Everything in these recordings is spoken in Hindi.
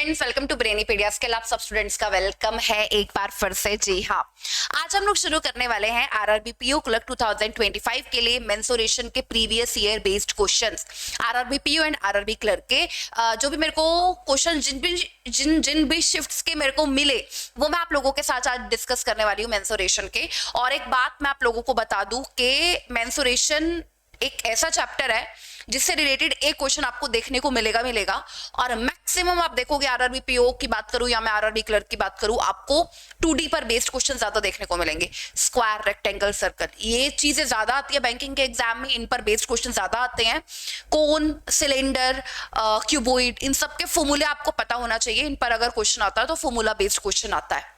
स्टूडेंट्स, वेलकम टू ब्रेनीपीडियाज के आप सब स्टूडेंट्स का वेलकम है एक बार फिर से। जी हाँ, आज हम लोग शुरू करने वाले हैं आरआरबी पीओ क्लर्क 2025 के लिए मेंसुरेशन के previous year based questions. RRB PO and RRB clerk के जो भी मेरे को क्वेश्चन जिन भी शिफ्ट्स के मेरे को मिले वो मैं आप लोगों के साथ आज डिस्कस करने वाली हूँ मेंसुरेशन के। और एक बात मैं आप लोगों को बता दूं कि मेंसुरेशन एक ऐसा चैप्टर है जिससे रिलेटेड एक क्वेश्चन आपको देखने को मिलेगा और मैक्सिमम आप देखोगे आरआरबी पीओ की बात करूं या मैं आरआरबी क्लर्क की बात करूं, आपको 2D पर बेस्ड क्वेश्चन ज्यादा देखने को मिलेंगे। स्क्वायर, रेक्टेंगल, सर्कल, ये चीजें ज्यादा आती है बैंकिंग के एग्जाम में, इन पर बेस्ड क्वेश्चन ज्यादा आते हैं। कोन, सिलेंडर, क्यूबोइड, इन सब के फॉर्मूले आपको पता होना चाहिए। इन पर अगर क्वेश्चन आता है तो फॉर्मूला बेस्ड क्वेश्चन आता है।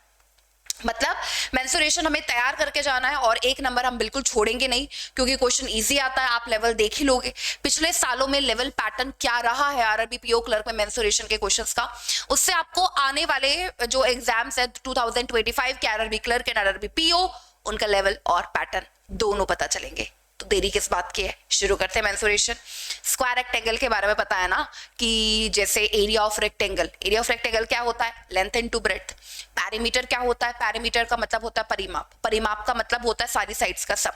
मतलब मेंसुरेशन हमें तैयार करके जाना है और एक नंबर हम बिल्कुल छोड़ेंगे नहीं, क्योंकि क्वेश्चन इजी आता है। आप लेवल देख ही लोगे पिछले सालों में लेवल पैटर्न क्या रहा है आरआरबी पीओ क्लर्क में मेंसुरेशन के क्वेश्चंस का, उससे आपको आने वाले जो एग्जाम्स है 2025 के RRB clerk and RRB PO, उनका लेवल और पैटर्न दोनों पता चलेंगे। तो देरी किस बात की है, शुरू करते हैं मेंसुरेशन। स्क्वायर रेक्टेंगल के बारे में पता है ना कि जैसे एरिया ऑफ रेक्टेंगल क्या होता है? Length into breadth. पैरीमीटर क्या होता है? पैरीमीटर का मतलब होता है परिमाप, परिमाप का मतलब होता है सारी साइड्स का सम।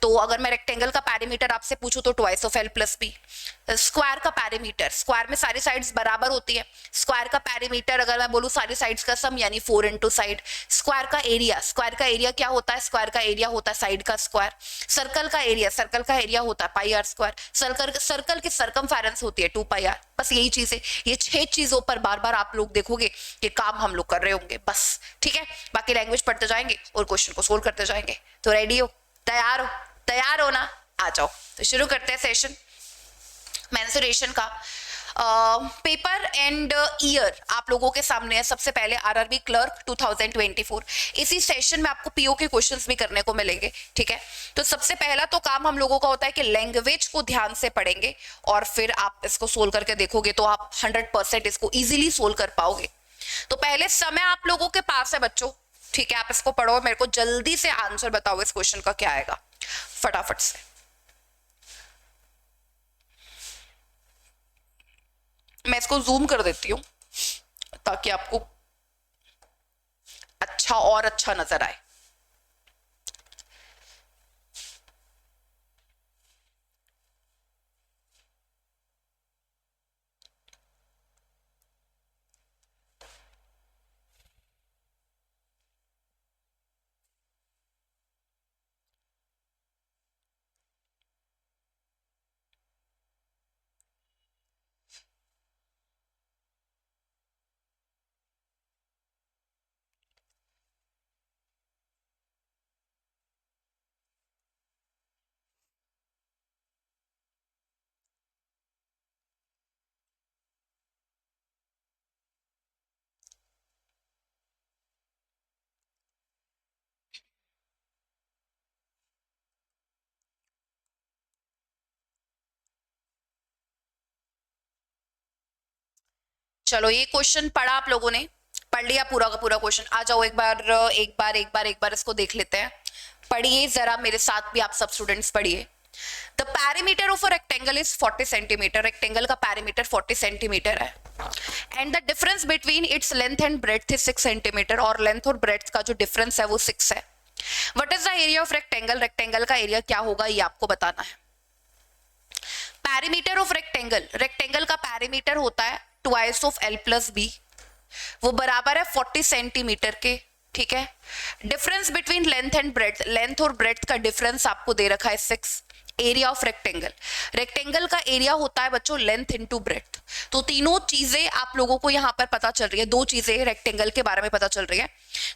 तो अगर मैं रेक्टेंगल का पैरीमीटर आपसे पूछूं तो twice of L plus B. Square का पैरीमीटर, स्क्वायर में सारी साइड्स बराबर होती है, स्क्वायर का पैरीमीटर अगर मैं बोलूं सारी साइड्स का सम यानी 4 इंटू साइड। स्क्वायर का एरिया क्या होता है? स्क्वायर का एरिया होता है साइड का स्क्वायर। सर्कल का एरिया होता है पाई आर स्क्वायर। सर्कल की सरकमफेरेंस होती है 2 पाई आर। बस यही चीज है, ये 6 चीजों पर बार बार आप लोग देखोगे कि काम हम लोग कर रहे होंगे बस। ठीक है, बाकी लैंग्वेज पढ़ते जाएंगे और क्वेश्चन को सोल्व करते जाएंगे। तो रेडी हो, तैयार हो ना? आ जाओ, तो शुरू करते हैं सेशन मेंसुरेशन का। पेपर एंड ईयर आप लोगों के सामने है। सबसे पहले आरआरबी क्लर्क 2024। इसी सेशन में आपको पीओ के क्वेश्चंस भी करने को मिलेंगे। ठीक है, तो सबसे पहला तो काम हम लोगों का होता है कि लैंग्वेज को ध्यान से पढ़ेंगे और फिर आप इसको सोल्व करके देखोगे तो आप 100% इसको इजीली सोल्व कर पाओगे। तो पहले समय आप लोगों के पास है बच्चों। ठीक है, आप इसको पढ़ो, मेरे को जल्दी से आंसर बताओ इस क्वेश्चन का क्या आएगा फटाफट से। मैं इसको जूम कर देती हूं ताकि आपको अच्छा नजर आए। चलो, ये क्वेश्चन पढ़ा आप लोगों ने, पढ़ लिया पूरा का पूरा क्वेश्चन। आ जाओ एक बार इसको देख लेते हैं। पढ़िए जरा मेरे साथ भी, आप सब स्टूडेंट्स पढ़िए। The perimeter of a rectangle is 40 centimetre. Rectangle का पैरीमीटर 40 सेंटीमीटर है and the difference between its length and breadth is 6 centimetre. और लेंथ और ब्रेड्थ का जो डिफरेंस है वो 6 है। What is the area of rectangle? Rectangle का एरिया क्या होगा ये आपको बताना है। पैरीमीटर ऑफ रेक्टेंगल का पैरीमीटर होता है twice of L plus B, वो बराबर है 40 सेंटीमीटर के। ठीक है, difference between length and breadth, length और ब्रेड्थ का डिफरेंस आपको दे रखा है 6। एरिया ऑफ रेक्टेंगल का एरिया होता है बच्चों लेंथ इनटू ब्रेड्थ। तो तीनों चीजें आप लोगों को यहाँ पर पता चल रही है। 2 चीजें रेक्टेंगल के बारे में पता चल रही है।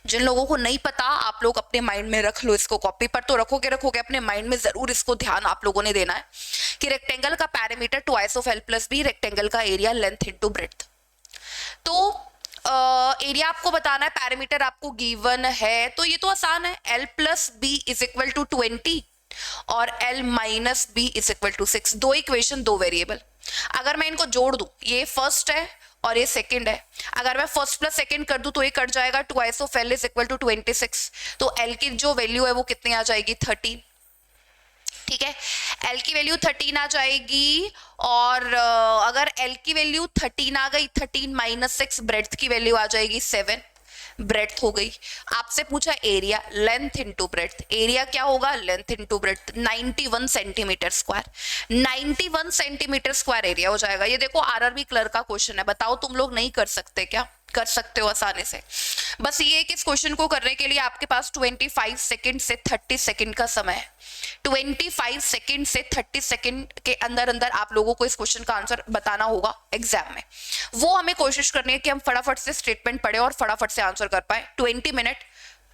जिन लोगों को नहीं पता आप लोग अपने माइंड में रख लो, इसको कॉपी पर तो रखोगे अपने माइंड में जरूर इसको ध्यान आप लोगों ने देना है कि रेक्टेंगल का parameter twice of L plus B, rectangle का एरिया लेंथ इनटू ब्रेड्थ। तो एरिया आपको बताना है, पैरामीटर आपको गिवन है, तो ये तो आसान है। L plus B is equal to 20 और L minus B is equal to 6। 2 equation 2 variable. अगर मैं इनको जोड़ दूं, ये फर्स्ट है और ये सेकंड है, अगर मैं फर्स्ट प्लस सेकंड कर दूं तो ये कट जाएगा। Twice of L is equal to 26। तो एल की जो वैल्यू है वो कितनी आ जाएगी? 13। ठीक है, एल की वैल्यू 13 आ जाएगी, और अगर एल की वैल्यू 13 आ गई, 13 माइनस 6, ब्रेड्थ की वैल्यू आ जाएगी 7, ब्रेड्थ हो गई। आपसे पूछा area, length into breadth, area क्या होगा, length into breadth, 91 centimetre square, 91 centimetre square area हो जाएगा। ये देखो आरआरबी क्लर्क का क्वेश्चन है, बताओ तुम लोग नहीं कर सकते क्या? कर सकते हो आसानी से। बस ये है कि इस क्वेश्चन को करने के लिए आपके पास 25 सेकंड से 30 सेकंड का समय है। 25 सेकंड से 30 सेकंड के अंदर अंदर आप लोगों को इस क्वेश्चन का आंसर बताना होगा एग्जाम में। वो हमें कोशिश करनी है कि हम फटाफट से स्टेटमेंट पढ़े और फटाफट से आंसर कर पाए। 20 मिनट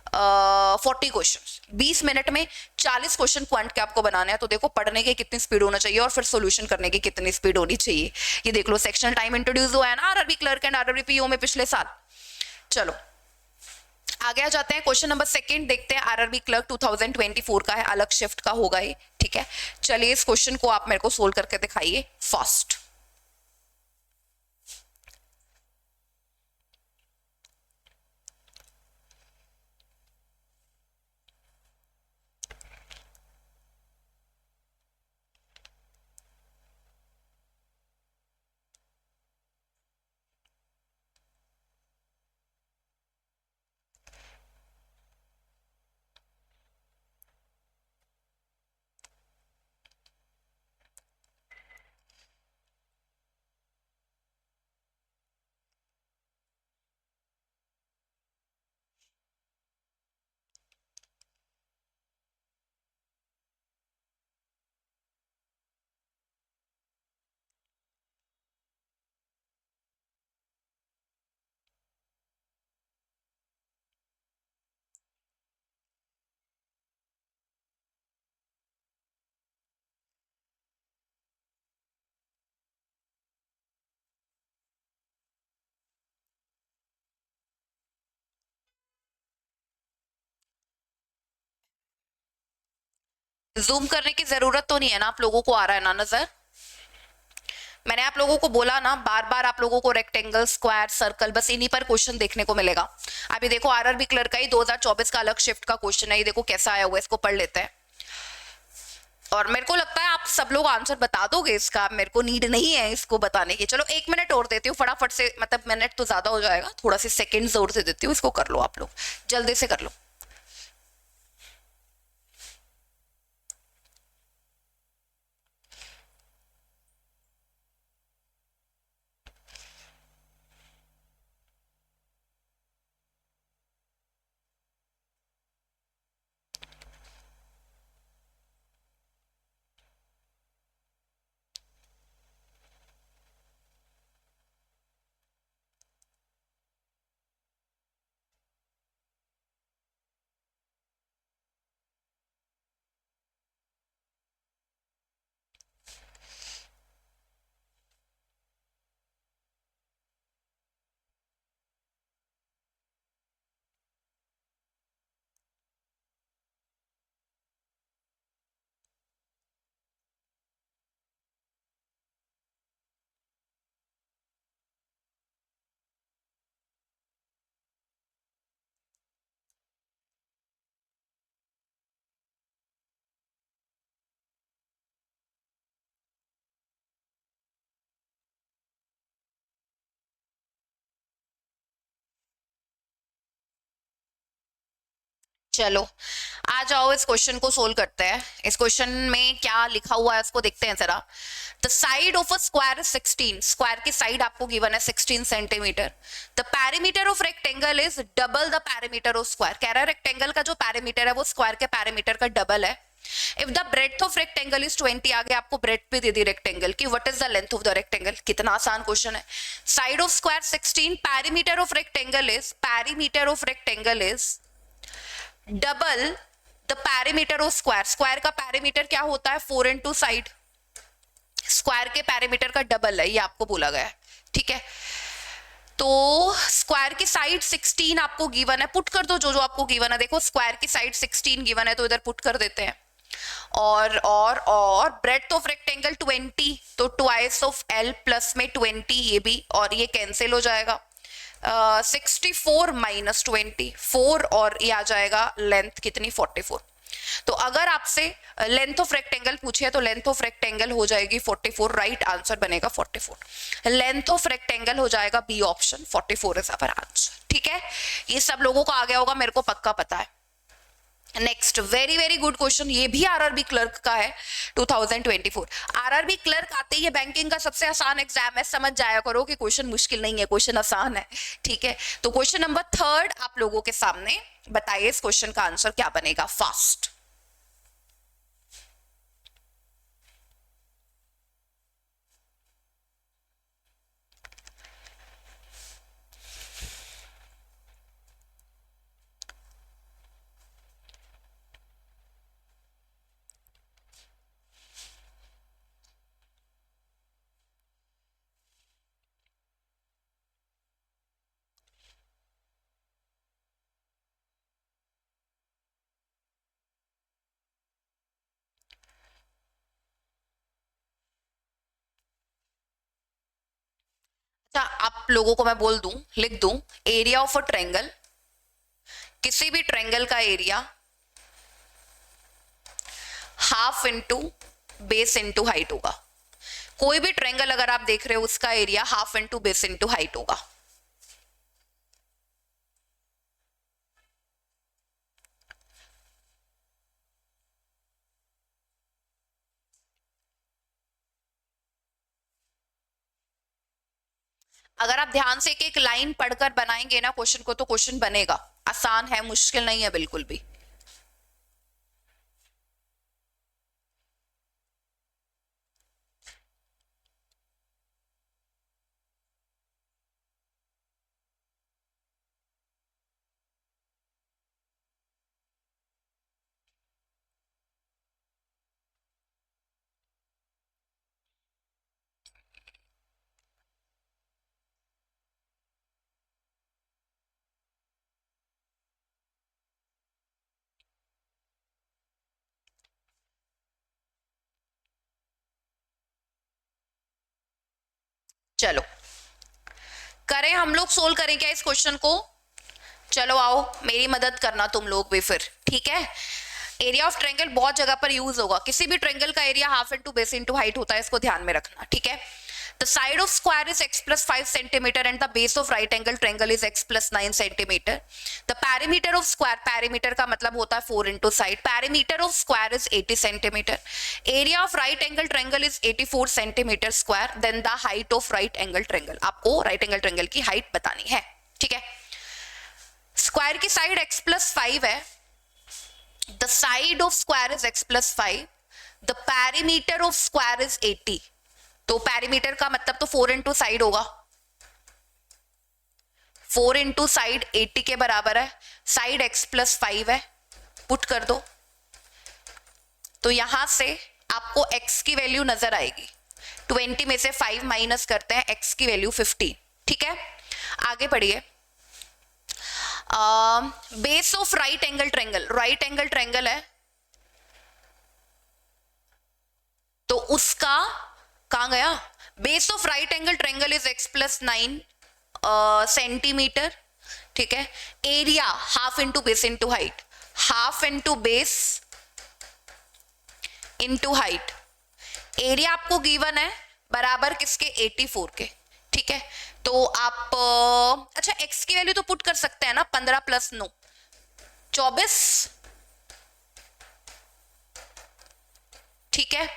40 क्वेश्चन, 20 मिनट में 40 क्वेश्चन क्वांट के आपको बनाने हैं। तो देखो पढ़ने की कितनी स्पीड होना चाहिए और फिर सॉल्यूशन करने की कितनी स्पीड होनी चाहिए। ये देख लो, सेक्शनल टाइम इंट्रोड्यूस हुआ है ना RRB clerk and RRB PO में पिछले साल। चलो आगे आ जाते हैं, क्वेश्चन नंबर सेकंड देखते हैं। आरआरबी क्लर्क 2024 का है, अलग शिफ्ट का होगा ये, ठीक है। चलिए इस क्वेश्चन को आप मेरे को सोल्व करके दिखाइए फास्ट। जूम करने की जरूरत तो नहीं है ना, आप लोगों को आ रहा है ना नजर? मैंने आप लोगों को बोला ना, बार बार आप लोगों को रेक्टेंगल, स्क्वायर, सर्कल, बस इन्हीं पर क्वेश्चन देखने को मिलेगा। अभी देखो आरआरबी क्लर्क का ही 2024 का अलग शिफ्ट का क्वेश्चन है, ये देखो कैसा आया हुआ है, इसको पढ़ लेते हैं। और मेरे को लगता है आप सब लोग आंसर बता दोगे इसका, मेरे को नीड नहीं है इसको बताने की। चलो 1 मिनट और देती हूँ फटाफट से, मतलब मिनट तो ज्यादा हो जाएगा, थोड़ा सी सेकेंड और से देती हूँ, इसको कर लो आप लोग, जल्दी से कर लो। चलो आ जाओ, इस क्वेश्चन को सोल्व करते हैं। इस क्वेश्चन में क्या लिखा हुआ है उसको देखते हैं जरा। The side of a square 16, square की साइड आपको गिवन है 16 centimetre. The perimeter of rectangle is double the perimeter of square, कह रहा है रेक्टेंगल का जो पैरीमीटर है वो स्क्वायर के पैरीमीटर का डबल है। If the breadth of rectangle is 20, आगे आपको ब्रेड्थ भी दे दी रेक्टेंगल की, what is the length of the rectangle. कितना आसान क्वेश्चन है। Side of square 16, perimeter of rectangle is double the perimeter of square. Square का पैरीमीटर क्या होता है, 4 इंटू साइड, स्क्वायर के पैरीमीटर का डबल है, ये आपको बोला गया है, ठीक है। तो स्क्वायर की साइड 16 आपको गिवन है, पुट कर दो जो जो आपको गिवन है। देखो स्क्वायर की साइड 16 गिवन है तो इधर पुट कर देते हैं। और ब्रेड्थ ऑफ रेक्टेंगल 20, तो ट्वाइस ऑफ एल प्लस में 20 ये भी, और ये कैंसिल हो जाएगा। 64 माइनस 20, 4, और ये आ जाएगा लेंथ कितनी, 44। तो अगर आपसे लेंथ ऑफ रेक्टेंगल पूछे तो लेंथ ऑफ रेक्टेंगल हो जाएगी 44, राइट आंसर बनेगा 44। लेंथ ऑफ रेक्टेंगल हो जाएगा B option, 44 is our answer. ठीक है, ये सब लोगों को आ गया होगा, मेरे को पक्का पता है। Next very very good question, ये भी आरआरबी क्लर्क का है 2024। आरआरबी क्लर्क आते ही बैंकिंग का सबसे आसान एग्जाम है, समझ जाया करो कि क्वेश्चन मुश्किल नहीं है, क्वेश्चन आसान है। ठीक है, तो क्वेश्चन नंबर 3 आप लोगों के सामने, बताइए इस क्वेश्चन का आंसर क्या बनेगा, फास्ट। अच्छा, आप लोगों को मैं बोल दूं, लिख दूं, एरिया ऑफ अ ट्रायंगल, किसी भी ट्रायंगल का area half into base into height होगा। कोई भी ट्रायंगल अगर आप देख रहे हो उसका area half into base into height होगा। अगर आप ध्यान से एक एक लाइन पढ़कर बनाएंगे ना क्वेश्चन को, तो क्वेश्चन बनेगा, आसान है, मुश्किल नहीं है बिल्कुल भी। चलो करें, हम लोग सोल्व करें क्या इस क्वेश्चन को? चलो आओ मेरी मदद करना तुम लोग भी फिर। ठीक है, एरिया ऑफ ट्रायंगल बहुत जगह पर यूज होगा, किसी भी ट्रायंगल का area half into base into height होता है, इसको ध्यान में रखना। ठीक है, the side of square is x plus 5 centimeter and the base of right angle triangle is x plus 9 centimeter. The perimeter of square, perimeter का मतलब होता है 4 into side, perimeter of square is 80 centimeter. Area of right angle triangle is 84 centimeter square. Then the height of right angle triangle, आपको right angle triangle की height बतानी है। ठीक है, स्क्वायर की साइड x plus 5 है, the side of square is x plus 5, the perimeter of square is 80। तो पैरीमीटर का मतलब तो 4 इंटू साइड होगा, 4 इंटू साइड 80 के बराबर है, साइड x प्लस 5 है, पुट कर दो, तो यहां से आपको x की वैल्यू नजर आएगी, 20 में से 5 माइनस करते हैं, x की वैल्यू 50। ठीक है, आगे बढ़िए। Base of right angle triangle, right angle triangle है तो उसका कहां गया, base of right angle triangle is x plus 9 centimetre. ठीक है, area half into base into height, half into base into height, area आपको गिवन है बराबर किसके, 84 के। ठीक है, तो आप अच्छा x की वैल्यू तो पुट कर सकते हैं ना, 15 प्लस 9 24। ठीक है,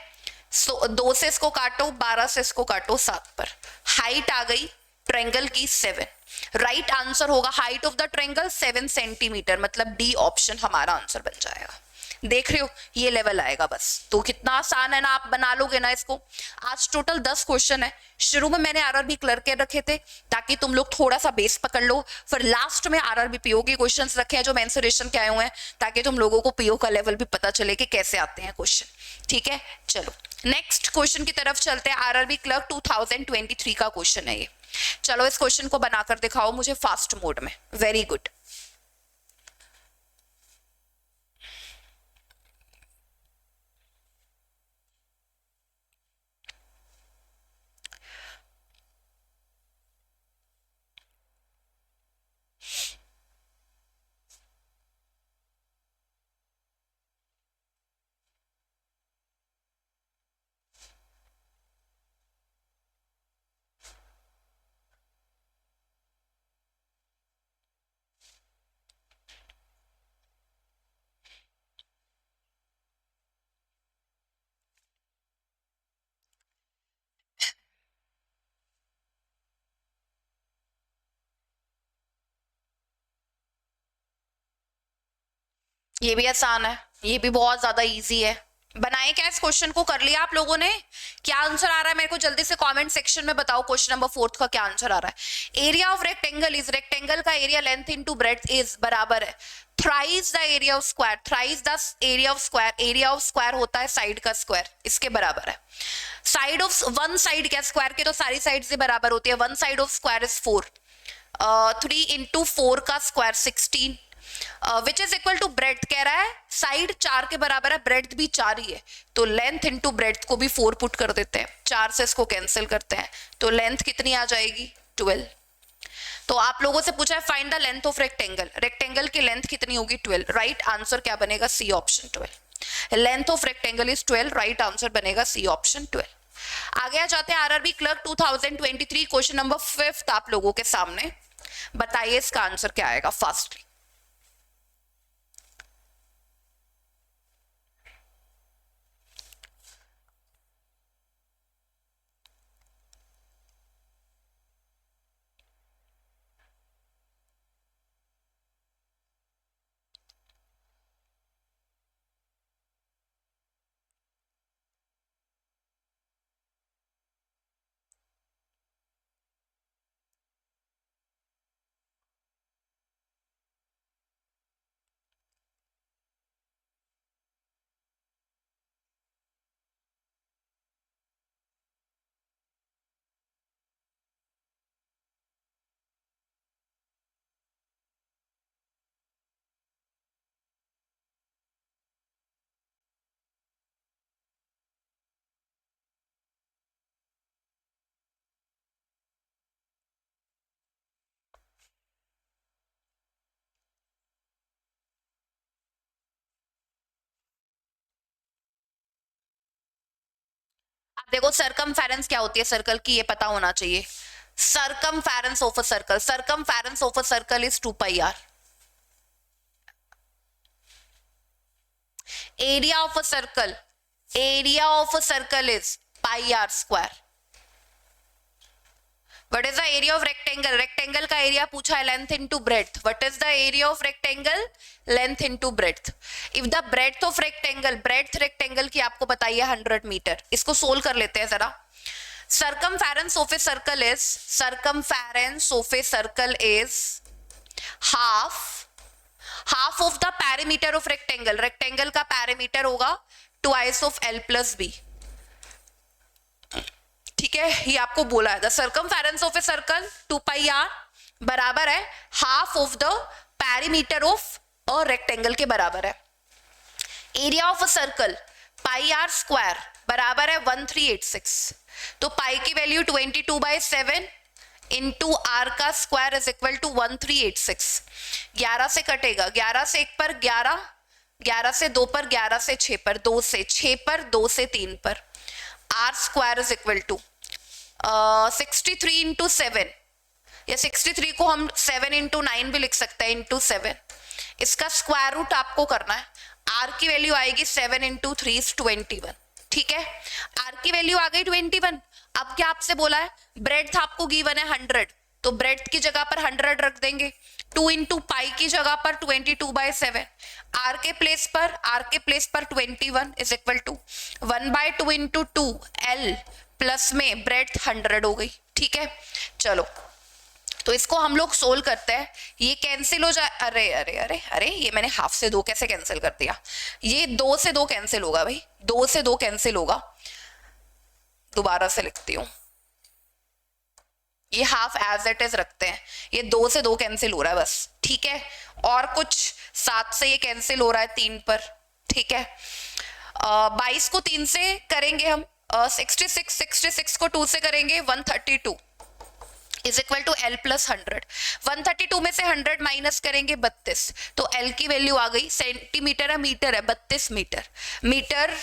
सो 2 से इसको काटो, 12 से इसको काटो, 7 पर हाइट आ गई ट्रायंगल की 7। राइट आंसर होगा height of the triangle 7 centimetre, मतलब डी ऑप्शन हमारा आंसर बन जाएगा। देख रहे हो ये लेवल आएगा बस, तो कितना आसान है ना, आप बना लोगे ना इसको। आज टोटल 10 क्वेश्चन है, शुरू में मैंने आरआरबी क्लर्क के रखे थे ताकि तुम लोग थोड़ा सा बेस पकड़ लो, फिर लास्ट में आरआरबी पीओ के क्वेश्चंस रखे हैं जो मेंसुरेशन के आए हुए हैं, ताकि तुम लोगों को पीओ का लेवल भी पता चले कि कैसे आते हैं क्वेश्चन। ठीक है, चलो नेक्स्ट क्वेश्चन की तरफ चलते हैं। आरआरबी क्लर्क 2023 का क्वेश्चन है ये। चलो इस क्वेश्चन को बनाकर दिखाओ मुझे फास्ट मोड में। वेरी गुड, ये भी आसान है, ये भी बहुत ज्यादा इजी है। बनाए क्या इस क्वेश्चन को? कर लिया आप लोगों ने? क्या आंसर आ रहा है मेरे को जल्दी से कमेंट सेक्शन में बताओ। क्वेश्चन नंबर 4 का क्या आंसर आ रहा है? Area of rectangle is, rectangle का area length into breadth is बराबर है thrice the area of square, thrice the area of square, area of square होता है साइड का स्क्वायर, इसके बराबर है। साइड ऑफ वन साइड, क्या स्क्वायर के तो सारी साइड से बराबर होती है, one side of square is 4, 3 into 4 का square 16, which is equal to breadth. कह रहा है साइड 4 के बराबर है, ब्रेड्थ भी 4 ही है, तो लेंथ इंटू ब्रेड्थ को भी 4 पुट कर देते हैं, 4 से इसको कैंसिल करते हैं, तो लेंथ कितनी आ जाएगी? 12। तो आप लोगों से पूछा है find the length of rectangle, rectangle की लेंथ कितनी होगी? 12। राइट आंसर क्या बनेगा? C option 12। Length of rectangle is 12, right answer बनेगा सी ऑप्शन 12। आगे आ जाते हैं आरआरबी क्लर्क 2023 क्वेश्चन नंबर 5 आप लोगों के सामने। बताइए इसका आंसर क्या आएगा फास्टली। अब देखो सरकमफेरेंस क्या होती है सर्कल की, ये पता होना चाहिए। Circumference of a circle, circumference of a circle is 2 pi R. Area of a circle, area of a circle is pi R square. What is the area of rectangle? Rectangle का एरिया पूछा है length into breadth. What is the area of rectangle? Length into breadth. If the breadth of rectangle, breadth rectangle की आपको बताइए 100 मीटर। इसको सोल्व कर लेते हैं जरा। Circumference of a circle is, circumference of a circle is half of the perimeter of rectangle. Rectangle का perimeter होगा twice of L plus B. ठीक है, ये आपको बोला है the circumference of a circle 2 pi R बराबर है half of the perimeter of a rectangle के बराबर है। Area of a circle pi R square बराबर है 1386, तो पाई की वैल्यू 22/7 इंटू आर का स्क्वायर इज इक्वल टू 1386। 11 से कटेगा, 11 से 1 पर 11, 11 से 2 पर, 11 से 6 पर, 2 से 6 पर, 2 से 3 पर, R square is equal to 63 into 7, या 63 को हम 7 इंटू 9 भी लिख सकते हैं, इंटू 7। इसका स्क्वायर रूट आपको करना है। आर की वैल्यू आएगी 7 इंटू 3 इज 21। ठीक है, आर की वैल्यू आ गई 21। अब क्या आपसे बोला है? ब्रेड्थ आपको गिवन है 100, तो ब्रेड्थ की जगह पर 100 रख देंगे। 2 इंटू पाई की जगह पर 22/7, आर के प्लेस पर 21 is equal to 1/2 into 2 L plus में ब्रेड्थ 100 हो गई। ठीक है, चलो तो इसको हम लोग सोल्व करते हैं। ये कैंसिल हो जाए, अरे अरे अरे अरे, ये मैंने हाफ से 2 कैसे कैंसिल कर दिया? ये 2 से 2 कैंसिल होगा भाई, 2 से 2 कैंसिल होगा। दोबारा से लिखती हूँ, ये हाफ एज इट इज रखते हैं, ये 2 से 2 कैंसिल हो रहा है बस। ठीक है, और कुछ 7 से ये कैंसिल हो रहा है 3 पर। ठीक है, 22 को 3 से करेंगे हम, 66 को 2 से करेंगे 132 is equal to L plus 100। 132 में से 100 माइनस करेंगे 32, तो एल की वैल्यू आ गई, सेंटीमीटर है मीटर है, 32 मीटर। मीटर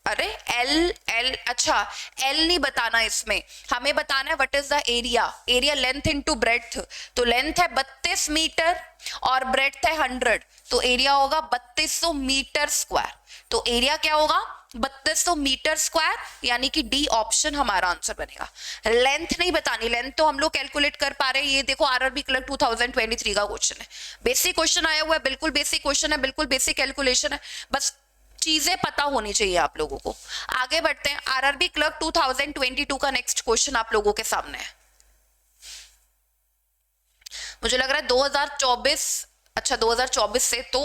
अरे एल एल, अच्छा एल नहीं बताना इसमें, हमें बताना है what is the area, area length into breadth. तो लेंथ है 32 मीटर और ब्रेड्थ है 100, तो एरिया होगा 3200 मीटर स्क्वायर। तो एरिया क्या होगा 3200 मीटर स्क्वायर, यानी कि डी ऑप्शन हमारा आंसर बनेगा। लेंथ नहीं बतानी, लेंथ तो हम लोग कैलकुलेट कर पा रहे हैं। ये देखो आरआरबी क्लर्क 2023 का क्वेश्चन है, बेसिक क्वेश्चन आया हुआ है, बिल्कुल बेसिक क्वेश्चन है, बिल्कुल बेसिक कैलकुलेशन है, बस चीजें पता होनी चाहिए आप लोगों को। आगे बढ़ते हैं, आरआरबी क्लर्क 2022 का नेक्स्ट क्वेश्चन आप लोगों के सामने है। मुझे लग रहा है 2024, अच्छा 2024 से तो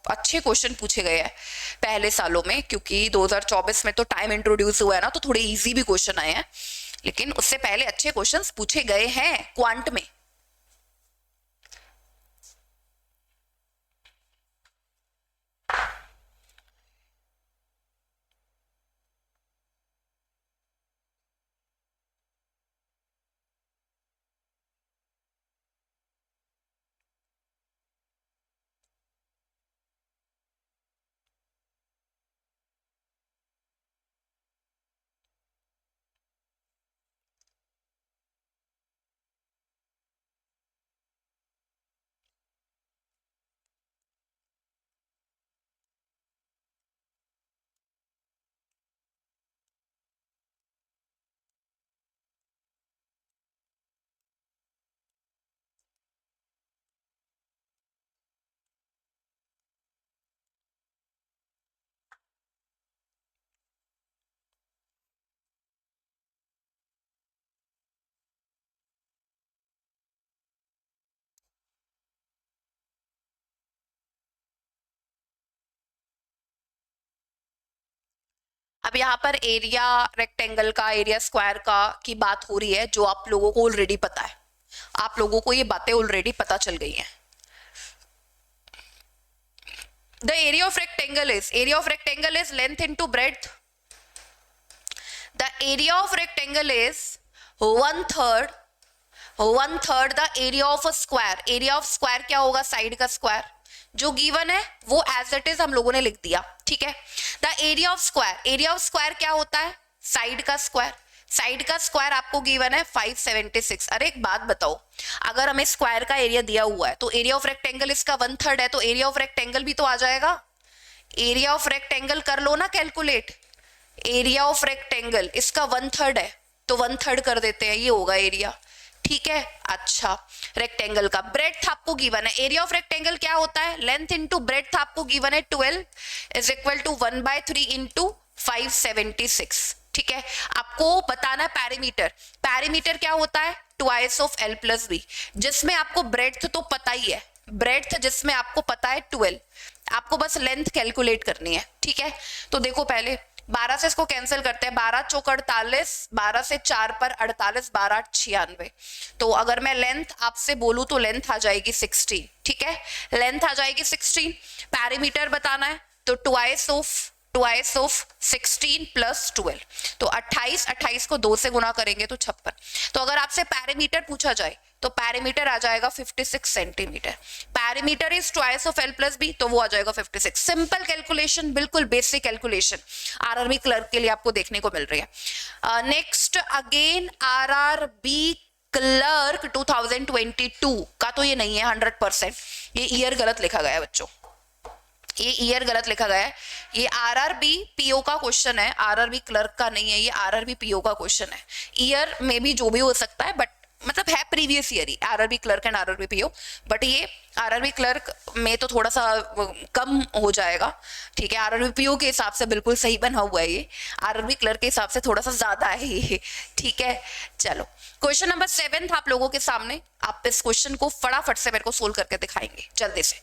अच्छे क्वेश्चन पूछे गए हैं पहले सालों में, क्योंकि 2024 में तो टाइम इंट्रोड्यूस हुआ है ना, तो थोड़े इजी भी क्वेश्चन आए हैं, लेकिन उससे पहले अच्छे क्वेश्चंस पूछे गए हैं क्वांट में। अब यहाँ पर एरिया रेक्टेंगल का, एरिया स्क्वायर का की बात हो रही है, जो आप लोगों को ऑलरेडी पता है, आप लोगों को ये बातें ऑलरेडी पता चल गई हैं। The area of rectangle is, area of rectangle is length into breadth. The area of rectangle is one third the area of a square. Area of square क्या होगा, साइड का स्क्वायर, जो गिवन है वो एज इट इज हम लोगों ने लिख दिया, ठीक है। The area of square, area of square क्या होता है, साइड का स्क्वायर। साइड का स्क्वायर आपको गिवन है 576। अरे एक बात बताओ, अगर हमें स्क्वायर का एरिया दिया हुआ है तो एरिया ऑफ रेक्टेंगल इसका वन थर्ड है, तो एरिया ऑफ रेक्टेंगल भी तो आ जाएगा। एरिया ऑफ रेक्टेंगल कर लो ना कैलकुलेट, एरिया ऑफ रेक्टेंगल इसका वन थर्ड है, तो वन थर्ड कर देते हैं, ये होगा एरिया, ठीक है। अच्छा, रेक्टेंगल का ब्रेड्थ आपको गिवन है, एरिया ऑफ रेक्टेंगल क्या होता है, लेंथ इनटू ब्रेड्थ आपको गिवन है 12 इज इक्वल टू 1/3 इंटू 576, ठीक है। आपको बताना पैरीमीटर, पैरीमीटर क्या होता है, twice of L plus B, जिसमें आपको ब्रेड्थ तो पता ही है, ब्रेड्थ जिसमें आपको पता है 12, आपको बस लेंथ कैलकुलेट करनी है, ठीक है। तो देखो पहले 12 से इसको कैंसिल करते हैं, 12 चौक 48, 12 से 4 पर 48, 12 96। तो अगर मैं लेंथ आपसे बोलूं तो लेंथ आ जाएगी 16, ठीक है, लेंथ आ जाएगी 16। पैरीमीटर बताना है तो ट्वाइस ऑफ 16 प्लस 12, तो 28, 28 को 2 से गुना करेंगे तो 56। तो अगर आपसे पैरीमीटर पूछा जाए तो पैरीमीटर आ जाएगा 56 centimetre. Perimeter is twice of L plus B, तो वो आ जाएगा 56। सिंपल कैलकुलेशन, बिल्कुल बेसिक कैलकुलेशन आरआरबी क्लर्क के लिए आपको देखने को मिल रही है। नेक्स्ट अगेन आरआरबी क्लर्क 2022 का तो ये नहीं है 100%, ये ईयर गलत लिखा गया है बच्चों, ये ईयर गलत लिखा गया है। ये आरआरबी पीओ का क्वेश्चन है, आरआरबी क्लर्क का नहीं है, ये आरआरबी पीओ का क्वेश्चन है। ईयर में भी जो भी हो सकता है, बट मतलब है previous year he, RRB clerk and RRB PO, but ये आरआरबी क्लर्क में तो थोड़ा सा कम हो जाएगा, ठीक है। आरआरबी पीओ के हिसाब से बिल्कुल सही बना हुआ है ये, आरआरबी क्लर्क के हिसाब से थोड़ा सा ज्यादा है ये, ठीक है। चलो क्वेश्चन नंबर 7 था आप लोगों के सामने, आप इस क्वेश्चन को फटाफट से मेरे को सोल्व करके दिखाएंगे जल्दी से।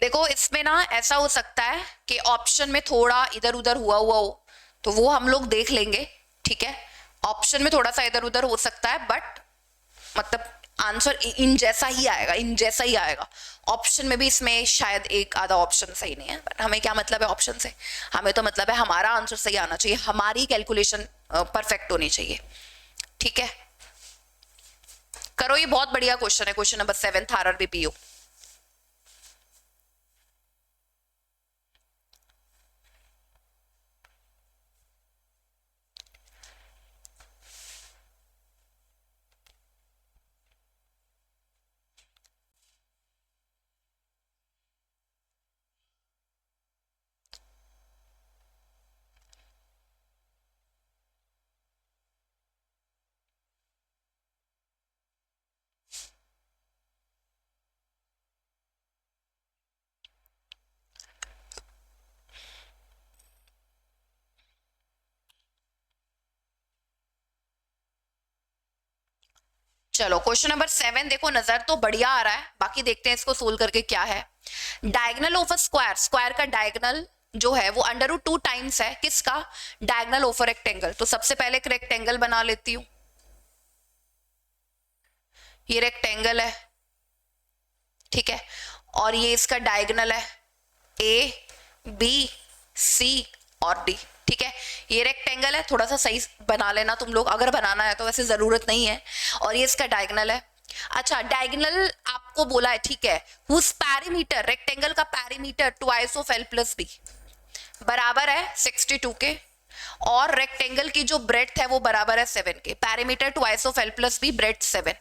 देखो इसमें ना ऐसा हो सकता है कि ऑप्शन में थोड़ा इधर उधर हुआ हो, तो वो हम लोग देख लेंगे, ठीक है। ऑप्शन में थोड़ा सा इधर उधर हो सकता है, बट मतलब आंसर इन जैसा ही आएगा, इन जैसा ही आएगा। ऑप्शन में भी इसमें शायद एक आधा ऑप्शन सही नहीं है, बट हमें क्या मतलब है ऑप्शन से, हमें तो मतलब है हमारा आंसर सही आना चाहिए, हमारी कैलकुलेशन परफेक्ट होनी चाहिए, ठीक है। करो, ये बहुत बढ़िया क्वेश्चन है, क्वेश्चन नंबर 7 आरआरबी पीओ। चलो क्वेश्चन नंबर 7 देखो, नजर तो बढ़िया आ रहा है, बाकी देखते हैं इसको सोल्व करके क्या है। Diagonal of a square, square का डायगोनल जो है वो अंडर रूट 2 टाइम्स है किसका, डायगोनल ऑफ अ रेक्टेंगल। तो सबसे पहले एक रेक्टेंगल बना लेती हूं, ये रेक्टेंगल है, ठीक है, और ये इसका डायगोनल है ए बी सी और डी, ठीक है। ये रेक्टेंगल है, थोड़ा सा सही बना लेना तुम लोग, अगर बनाना है तो, वैसे जरूरत नहीं है। और ये इसका डायगोनल है। अच्छा, डायगोनल आपको बोला है, ठीक है, हुज पैरीमीटर, रेक्टेंगल का perimeter twice of L plus B बराबर है 62 के, और रेक्टेंगल की जो ब्रेड्थ है वो बराबर है 7 के। Perimeter twice of L plus B, breadth 7।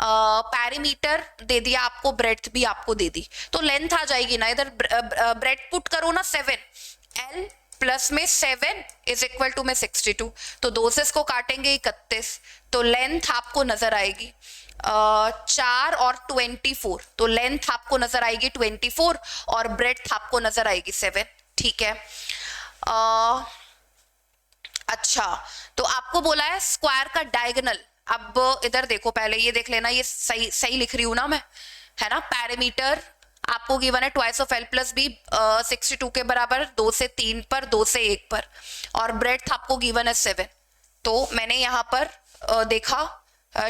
Perimeter दे दिया आपको, ब्रेड्थ भी आपको दे दी, तो लेंथ आ जाएगी ना, इधर ब्रेड्थ पुट करो ना 7, एल प्लस में 7 इज इक्वल टू में 62, तो 2 से इसको काटेंगे 31, तो लेंथ आपको नजर आएगी 4 और 24, तो लेंथ आपको नजर आएगी 24 और ब्रेड्थ आपको नजर आएगी 7, ठीक है। अच्छा, तो आपको बोला है स्क्वायर का डायगोनल। अब इधर देखो, पहले ये देख लेना, ये सही सही लिख रही हूं ना मैं, है ना। पैरामीटर आपको गिवन है twice of L plus B 62 के बराबर, 2 से 3 पर, 2 से 1 पर, और ब्रेड्थ आपको गिवन है 7, तो मैंने यहाँ पर देखा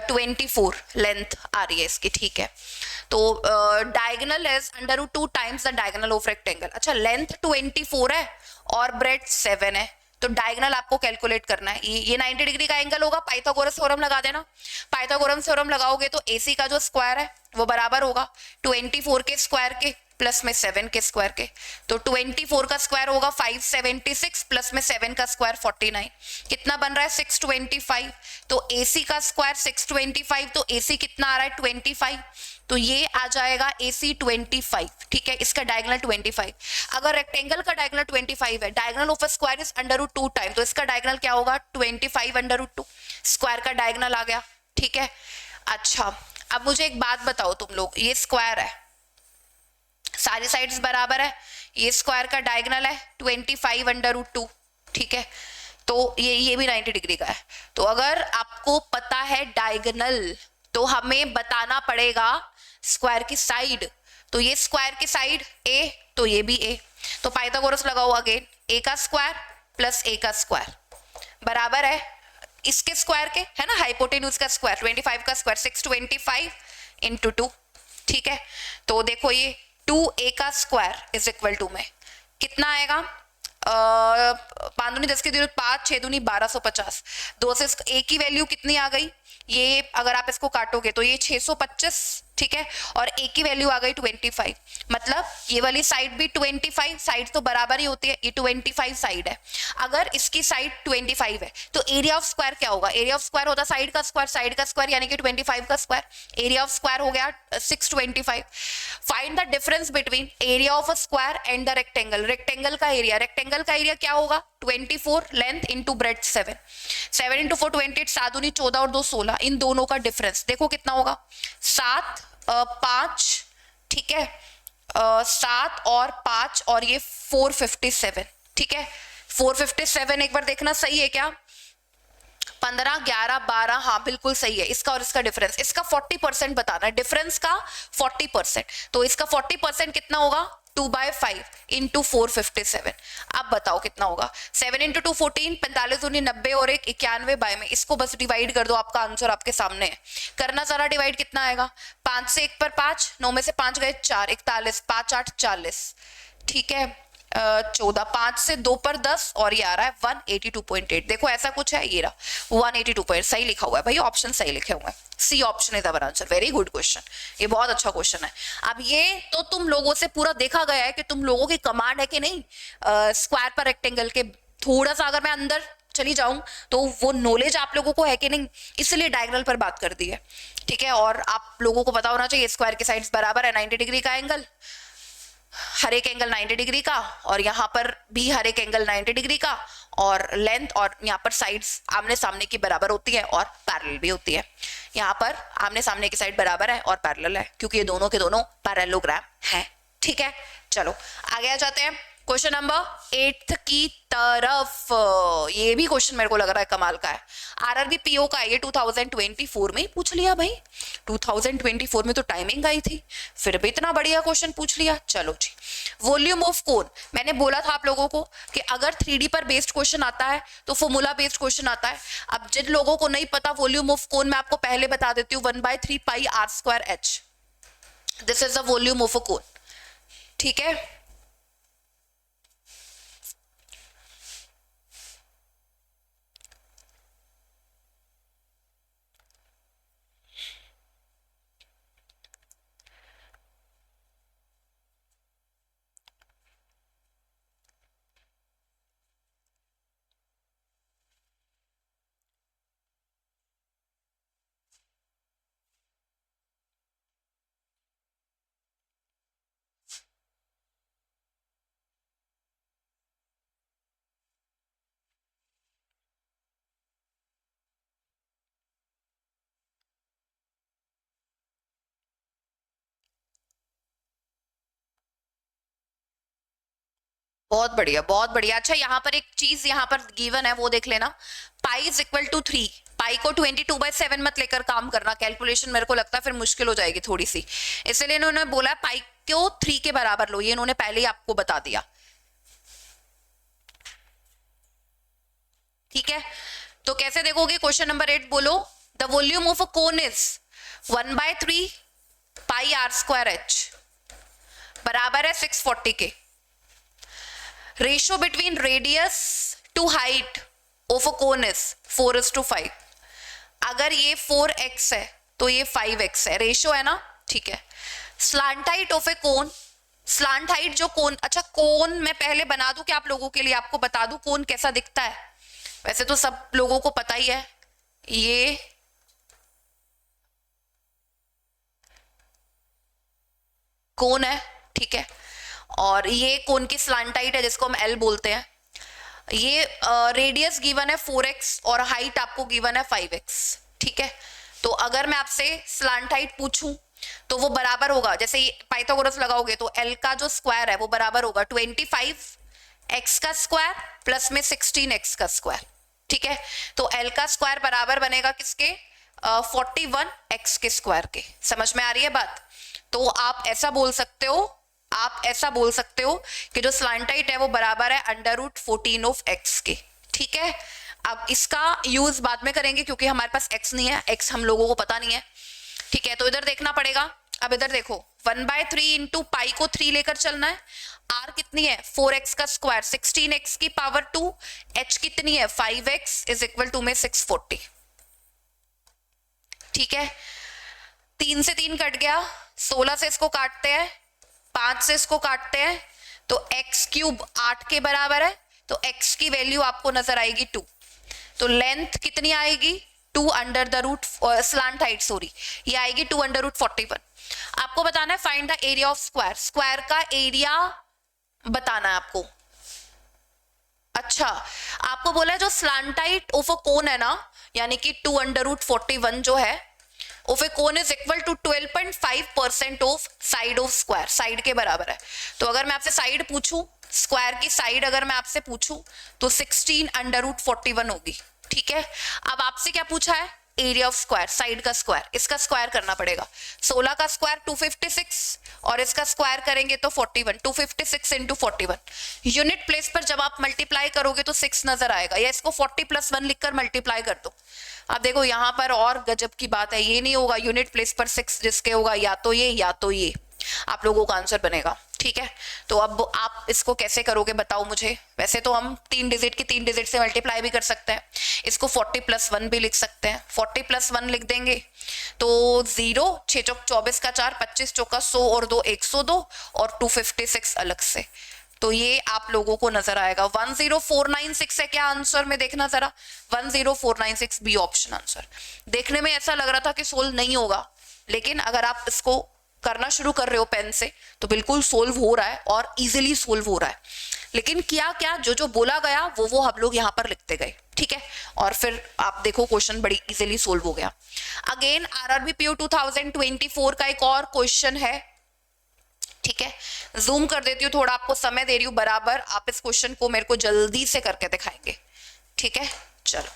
24 लेंथ आ रही है इसकी, ठीक है। तो diagonal is under root 2 times the diagonal of rectangle. अच्छा, लेंथ 24 है और ब्रेड्थ 7 है, तो डायगोनल आपको कैलकुलेट करना है। ये 90 डिग्री का एंगल होगा, पाइथागोरस थ्योरम लगा देना। पाइथागोरस थ्योरम लगाओगे तो AC का जो स्क्वायर है वो बराबर होगा 24 के स्क्वायर के प्लस में 7 के स्क्वायर के, तो 24 का स्क्वायर होगा 576 प्लस में 7 का स्क्वायर 49, कितना बन रहा है 625। तो AC का स्क्वायर 625, तो AC कितना आ रहा है 25, तो ये आ जाएगा AC 25, ठीक है। इसका डायगोनल 25। अगर रेक्टेंगल का डायगोनल 25 है, diagonal of a square is under root 2 time, तो इसका डायगोनल क्या होगा 25 अंडर रूट 2, स्क्वायर का डायगोनल आ गया, ठीक है। अच्छा, अब मुझे एक बात बताओ तुम लोग, ये स्क्वायर है, सारी साइड्स बराबर है, ये स्क्वायर का डायगोनल है 25 अंडर रूट 2, ठीक है, तो ये भी 90 डिग्री का है। तो अगर आपको पता है डायगोनल, तो हमें बताना पड़ेगा स्क्वायर की साइड। तो ये स्क्वायर की साइड A, तो ये भी A, तो पाइथागोरस लगाओ अगेन, A का स्क्वायर प्लस A का स्क्वायर बराबर है इसके स्क्वायर के, है ना, हाइपोटेन्यूज का स्क्वायर 25 का स्क्वायर 625 इंटू 2, ठीक है। तो देखो ये 2A का स्क्वायर इज इक्वल टू में कितना आएगा, 5 दूनी 10 की 5, 6 दूनी 1250, 2 से A की वैल्यू कितनी आ गई, ये अगर आप इसको काटोगे तो ये 625, ठीक है, और A की वैल्यू आ गई 25, मतलब ये वाली साइड भी 25, साइड तो बराबर ही होती है, ये 25 साइड है। अगर इसकी साइड 25 है तो एरिया ऑफ स्क्वायर क्या होगा, एरिया ऑफ स्क्वायर होता साइड का स्क्वायर, साइड का स्क्वायर यानी कि 25 का स्क्वायर, एरिया ऑफ स्क्वायर हो गया 625। Find the difference between area of a square and the rectangle, rectangle का एरिया क्या होगा 24 लेंथ इंटू ब्रेड्थ 7, 7 इंटू 4 28, 7 दूनी 14 और 2 16, इन दोनों का डिफरेंस देखो कितना होगा 7 5, ठीक है, 7 और 5 और ये 457, ठीक है, 457 एक बार देखना सही है क्या, 15 11 12, हाँ बिल्कुल सही है। इसका और इसका डिफरेंस, इसका 40% बताना है, डिफरेंस का 40%, तो इसका 40% कितना होगा 2/5 इंटू 457। अब बताओ कितना होगा। 7 इंटू 2 14, 45 दूनी 90 और 1 91 बाय में। इसको बस डिवाइड कर दो, आपका आंसर आपके सामने है। करना सारा डिवाइड कितना आएगा, 5 से 1 पर 5, 9 में से 5 गए 4, 41, 5 8 40, ठीक है 14, 5 से 2 पर 10 और ये आ रहा है 182.8। देखो ऐसा कुछ है, ये रहा 182 पॉइंट, सही लिखा हुआ है भाई, ऑप्शन सही लिखे हुए हैं, C option is our answer. Very good question, ये बहुत अच्छा क्वेश्चन है। अब ये तो तुम लोगों से पूरा देखा गया है कि तुम लोगों की कमांड है कि नहीं स्क्वायर पर रेक्टेंगल के। थोड़ा सा अगर मैं अंदर चली जाऊं तो वो नॉलेज आप लोगों को है कि नहीं, इसलिए डायगोनल पर बात कर दी है, ठीक है। और आप लोगों को पता होना चाहिए स्क्वायर की साइड्स बराबर है, 90 डिग्री का एंगल, हर एक एंगल 90 डिग्री का, और यहाँ पर भी हर एक एंगल 90 डिग्री का, और लेंथ और यहाँ पर साइड्स आमने सामने की बराबर होती है और पैरेलल भी होती है। यहाँ पर आमने सामने की साइड बराबर है और पैरेलल है, क्योंकि ये दोनों के दोनों पैरेललोग्राम हैं, ठीक है। चलो आगे आ जाते हैं क्वेश्चन नंबर 8 की तरफ। ये भी क्वेश्चन मेरे को लग रहा है कमाल का है, आरआरबी पीओ का है, ये 2024 में ही पूछ लिया भाई। 2024 में तो टाइमिंग आई थी, फिर भी इतना बढ़िया क्वेश्चन पूछ लिया। चलो जी, वॉल्यूम ऑफ कोन, मैंने बोला था आप लोगों को कि अगर 3D पर बेस्ड क्वेश्चन आता है तो फॉर्मूला बेस्ड क्वेश्चन आता है। अब जिन लोगों को नहीं पता वॉल्यूम ऑफ कोन, मैं आपको पहले बता देती हूँ, 1/3 pi r² h, this is the volume of a cone, ठीक है। बहुत बढ़िया बहुत बढ़िया। अच्छा यहाँ पर एक चीज यहाँ पर गिवन है वो देख लेना, पाई इज इक्वल टू 3, पाई को 22/7 मत लेकर काम करना, कैलकुलेशन मेरे को लगता है फिर मुश्किल हो जाएगी थोड़ी सी, इसलिए इन्होंने बोला पाई को 3 के बराबर लो, ये इन्होंने पहले ही आपको बता दिया, ठीक है। तो कैसे देखोगे क्वेश्चन नंबर 8, बोलो the volume of a cone is 1/3 pi r² h बराबर है 640 के। Ratio between radius to height of a cone is 4:5। अगर ये 4x है तो ये 5x है, रेशियो है ना, ठीक है। Slant height of a cone, slant height जो कोन, अच्छा कोन मैं पहले बना दूं क्या आप लोगों के लिए, आपको बता दूं कोन कैसा दिखता है, वैसे तो सब लोगों को पता ही है, ये कोन है, ठीक है, और ये कोन की स्लांट हाइट है जिसको हम L बोलते हैं। ये रेडियस गिवन है 4x और हाइट आपको गिवन है 5x, ठीक है। तो अगर मैं आपसे स्लांट हाइट पूछूं तो वो बराबर होगा, जैसे पाइथागोरस लगाओगे तो L का जो स्क्वायर है वो बराबर होगा 25x का स्क्वायर प्लस में 16x का स्क्वायर, ठीक है। तो L का स्क्वायर बराबर बनेगा किसके, 41x के स्क्वायर के। समझ में आ रही है बात। तो आप ऐसा बोल सकते हो, आप ऐसा बोल सकते हो कि जो स्लांट हाइट है वो बराबर है √14 ऑफ x के, ठीक है। अब इसका यूज बाद में करेंगे क्योंकि हमारे पास x नहीं है, x हम लोगों को पता नहीं है, ठीक है। तो इधर देखना पड़ेगा, अब इधर देखो 1/3 इंटू पाई को 3 लेकर चलना है, r कितनी है 4x का स्क्वायर 16x की पावर 2, h कितनी है 5x इज इक्वल टू में 640, ठीक है। 3 से 3 कट गया, 16 से इसको काटते हैं, 5 से इसको काटते हैं, तो x³ 8 के बराबर है, तो x की वैल्यू आपको नजर आएगी 2, तो लेंथ कितनी आएगी 2 under the root, slant height sorry, ये आएगी 2 अंडर रूट 41। आपको बताना है find the area of square, square का एरिया बताना है आपको। अच्छा आपको बोला है जो slant height of a cone है ना, यानी कि 2 अंडर रूट 41 जो है of a cone is equal to 12.5% of side of square, side के बराबर है। तो अगर मैं आपसे साइड पूछूं, स्क्वायर की साइड अगर मैं आपसे पूछूं तो 16 अंडर रूट 41 होगी, ठीक है। अब आपसे क्या पूछा है, एरिया ऑफ स्क्वायर, साइड का स्क्वायर, इसका स्क्वायर करना पड़ेगा। 16 का स्क्वायर 256 और इसका स्क्वायर करेंगे तो 41, 256 इंटू 41। यूनिट प्लेस पर जब आप मल्टीप्लाई करोगे तो 6 नजर आएगा, या इसको 40+1 लिखकर मल्टीप्लाई कर दो। अब देखो यहाँ पर और गजब की बात है, ये नहीं होगा यूनिट प्लेस पर 6 जिसके होगा या तो ये या तो ये, आप लोगों का आंसर बनेगा। ठीक है, तो अब आप इसको कैसे करोगे बताओ मुझे। वैसे तो हम 3 डिजिट की 3 डिजिट से मल्टीप्लाई भी कर सकते हैं, इसको 40+1 भी लिख सकते हैं। 40+1 लिख देंगे तो 0, 6 चौक 24 का 4, 25 चौका 100 और 2 102 और 256 अलग से। तो ये आप लोगों को नजर आएगा 10496 है क्या आंसर में, देखना जरा 10496 बी ऑप्शन आंसर। देखने में ऐसा लग रहा था कि सोल्व नहीं होगा, लेकिन अगर आप इसको करना शुरू कर रहे हो पेन से तो बिल्कुल सोल्व हो रहा है और इजीली सोल्व हो रहा है। लेकिन क्या क्या जो जो बोला गया वो हम लोग यहाँ पर लिखते गए। ठीक है, और फिर आप देखो क्वेश्चन बड़ी इजीली सोल्व हो गया। अगेन आरआरबी पीओ 2024 का एक और क्वेश्चन है। ठीक है, जूम कर देती हूँ थोड़ा, आपको समय दे रही हूँ बराबर, आप इस क्वेश्चन को मेरे को जल्दी से करके दिखाएंगे। ठीक है, चलो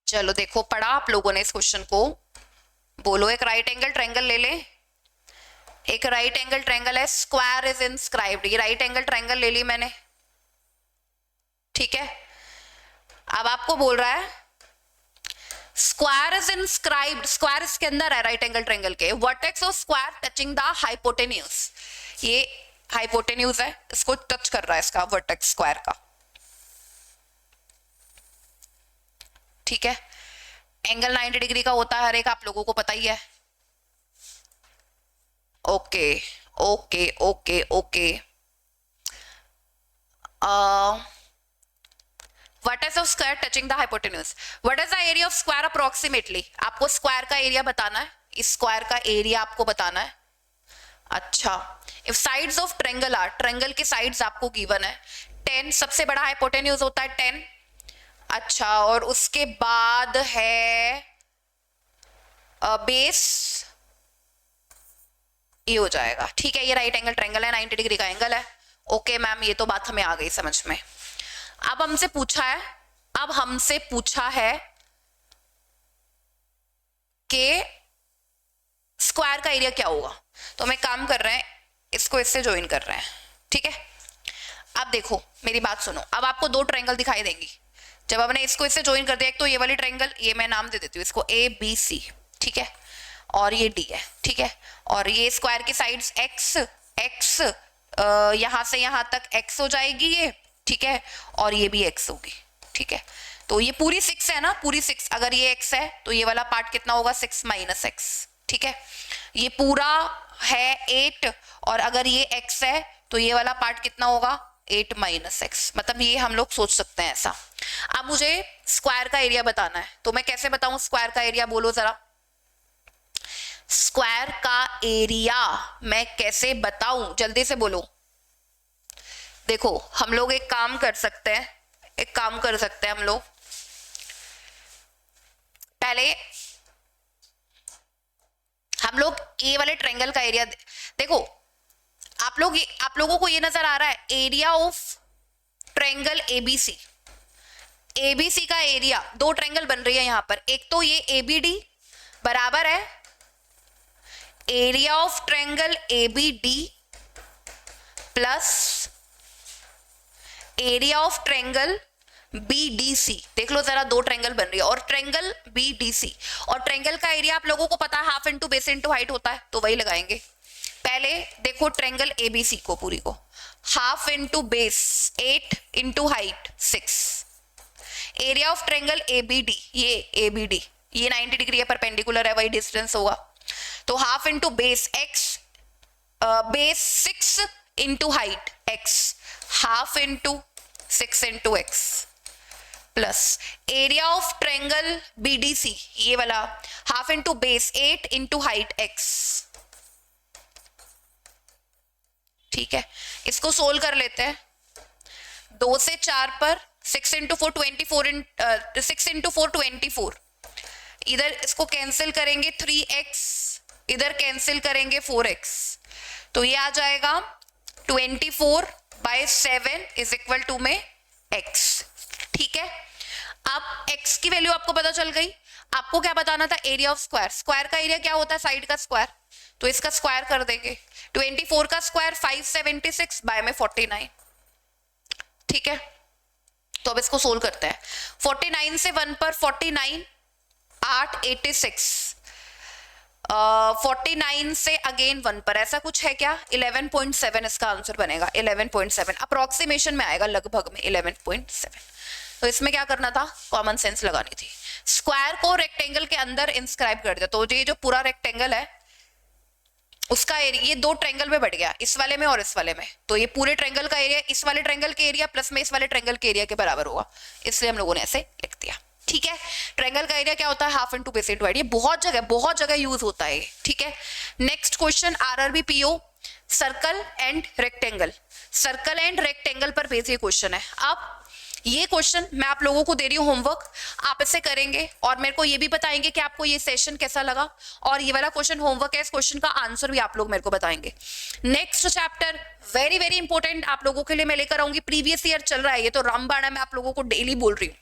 चलो देखो, पढ़ा आप लोगों ने इस क्वेश्चन को, बोलो एक राइट एंगल ट्रायंगल ले ले। एक राइट एंगल ट्रायंगल है, स्क्वायर इज इंस्क्राइब्ड, ये राइट एंगल ट्रायंगल ले ली मैंने। ठीक है, अब आपको बोल रहा है स्क्वायर इज इंस्क्राइब्ड, स्क्वायर इसके अंदर है राइट एंगल ट्रायंगल के, vertex of square touching the hypotenuse, ये हाइपोटेन्यूज है, इसको टच कर रहा है इसका वर्टेक्स स्क्वायर का। ठीक है, एंगल 90 डिग्री का होता है हर एक, आप लोगों को पता ही है। Okay okay okay okay, what is of square touching the hypotenuse, what is the area of square approximately, आपको स्क्वायर का एरिया बताना है, इस स्क्वायर का एरिया आपको बताना है। अच्छा, if sides of triangle are, triangle की साइड्स आपको गिवन है 10, सबसे बड़ा हाइपोटेन्यूज होता है 10। अच्छा, और उसके बाद है बेस, ये हो जाएगा। ठीक है, ये राइट एंगल ट्रायंगल है, 90 डिग्री का एंगल है। ओके मैम, ये तो बात हमें आ गई समझ में। अब हमसे पूछा है कि स्क्वायर का एरिया क्या होगा, तो हम एक काम कर रहे हैं, इसको इससे ज्वाइन कर रहे हैं। ठीक है, अब देखो मेरी बात सुनो, अब आपको 2 ट्रायंगल दिखाई देंगी, जब हमने इसको इससे ज्वाइन कर दिया, एक तो ये वाली ट्रायंगल, ये मैं नाम दे देती हूँ इसको ए बी सी, ठीक है, और ये डी है। ठीक है, और ये स्क्वायर की साइड्स एक्स एक्स, यहां से यहां तक एक्स हो जाएगी ये। ठीक है, और ये भी एक्स होगी। ठीक है, तो ये पूरी 6 है ना, पूरी 6, अगर ये एक्स है तो ये वाला पार्ट कितना होगा, 6 माइनस एक्स। ठीक है, ये पूरा है 8, और अगर ये एक्स है तो ये वाला पार्ट कितना होगा, 8 माइनस एक्स, मतलब ये हम लोग सोच सकते हैं ऐसा। अब मुझे स्क्वायर का एरिया बताना है, तो मैं कैसे बताऊं स्क्वायर का एरिया, बोलो जरा। स्क्वायर का एरिया मैं कैसे बताऊं, जल्दी से बोलो। देखो हम लोग एक काम कर सकते हैं, हम लोग पहले हम लोग ये वाले ट्रायंगल का एरिया देखो, आप लोगों को ये नजर आ रहा है area of triangle ABC. ABC का एरिया, दो ट्रायंगल बन रही है यहां पर, एक तो ये एबीडी बराबर है area of triangle ABD plus area of triangle BDC। देख लो जरा, दो ट्रायंगल बन रही है और ट्रायंगल BDC, और ट्रायंगल का एरिया आप लोगों को पता है half into base into height होता है, तो वही लगाएंगे। पहले देखो ट्रायंगल ABC को पूरी को, half into base 8 into height 6, area of triangle ABD, ये ABD ये 90 डिग्री है, परपेंडिकुलर है, वही डिस्टेंस होगा, तो half into base x, base 6 into height x, half into 6 into x plus area of triangle BDC, ये वाला half into base 8 into height x। ठीक है, इसको सोल्व कर लेते हैं। 2 से 4 पर 6 इंटू 4 24, 6 इंटू 4 24, इधर इसको कैंसिल करेंगे 3x, इधर कैंसिल करेंगे 4x, तो ये आ जाएगा 24/7 इज इक्वल टू में x। ठीक है, अब x की वैल्यू आपको पता चल गई। आपको क्या बताना था, एरिया ऑफ स्क्वायर। स्क्वायर का एरिया क्या होता है, साइड का स्क्वायर, तो इसका स्क्वायर कर देंगे। 24 का स्क्वायर 576 बाय में 49। ठीक है, तो अब इसको सोल्व करते हैं। 49 से 1 पर 49, 8 86, 49 से अगेन 1 पर, ऐसा कुछ है क्या, 11.7 इसका आंसर बनेगा। 11.7 अप्रोक्सीमेशन में आएगा, लगभग में 11.7। तो इसमें क्या करना था, कॉमन सेंस लगानी थी। स्क्वायर को रेक्टेंगल के अंदर इंस्क्राइब कर दिया, तो ये जो पूरा रेक्टेंगल है उसका एरिया, ये दो ट्रायंगल में बढ़ गया, इस वाले में और इस वाले में, तो ये पूरे ट्रायंगल का एरिया इस वाले ट्रायंगल के एरिया प्लस में इस वाले ट्रायंगल के एरिया के बराबर होगा, इसलिए हम लोगों ने ऐसे लिख दिया। ठीक है, ट्रायंगल का एरिया क्या होता है, half into base into height. ये बहुत जगह यूज होता है। ठीक है, next question RRB PO, circle and rectangle. Circle and rectangle पर बेस्ड ये क्वेश्चन है। अब ये क्वेश्चन मैं आप लोगों को दे रही हूँ होमवर्क, आप इसे करेंगे और मेरे को ये भी बताएंगे कि आपको ये सेशन कैसा लगा, और ये वाला क्वेश्चन होमवर्क है, इस क्वेश्चन का आंसर भी आप लोग मेरे को बताएंगे। Next chapter very very important आप लोगों के लिए मैं लेकर आऊंगी, प्रीवियस ईयर चल रहा है ये, तो रामबाण मैं आप लोगों को डेली बोल रही हूँ।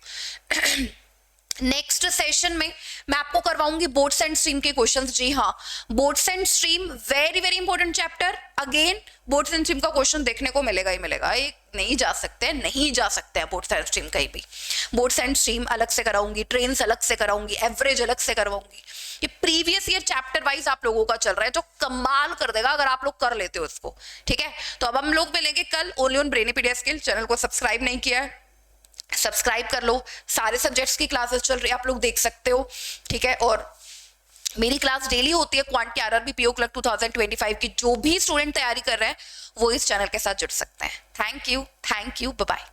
नेक्स्ट सेशन में मैं आपको करवाऊंगी बोट्स एंड स्ट्रीम के क्वेश्चंस। जी हाँ, boats and stream very very important chapter. Again boats and stream का क्वेश्चन देखने को मिलेगा ही मिलेगा, एक नहीं जा सकते हैं बोट्स एंड स्ट्रीम कहीं भी। बोट्स एंड स्ट्रीम अलग से कराऊंगी, ट्रेन्स अलग से कराऊंगी, एवरेज अलग से करवाऊंगी। ये प्रीवियस ईयर चैप्टर वाइज आप लोगों का चल रहा है, जो कमाल कर देगा अगर आप लोग कर लेते हो इसको। ठीक है, तो अब हम लोग मिलेंगे कल ओनली ऑन ब्रेनीपीडिया स्किल। चैनल को सब्सक्राइब नहीं किया है, सब्सक्राइब कर लो। सारे सब्जेक्ट्स की क्लासेस चल रही है, आप लोग देख सकते हो। ठीक है, और मेरी क्लास डेली होती है क्वांट की RRB PO क्लर्क 2025 की। जो भी स्टूडेंट तैयारी कर रहे हैं वो इस चैनल के साथ जुड़ सकते हैं। Thank you, bye bye.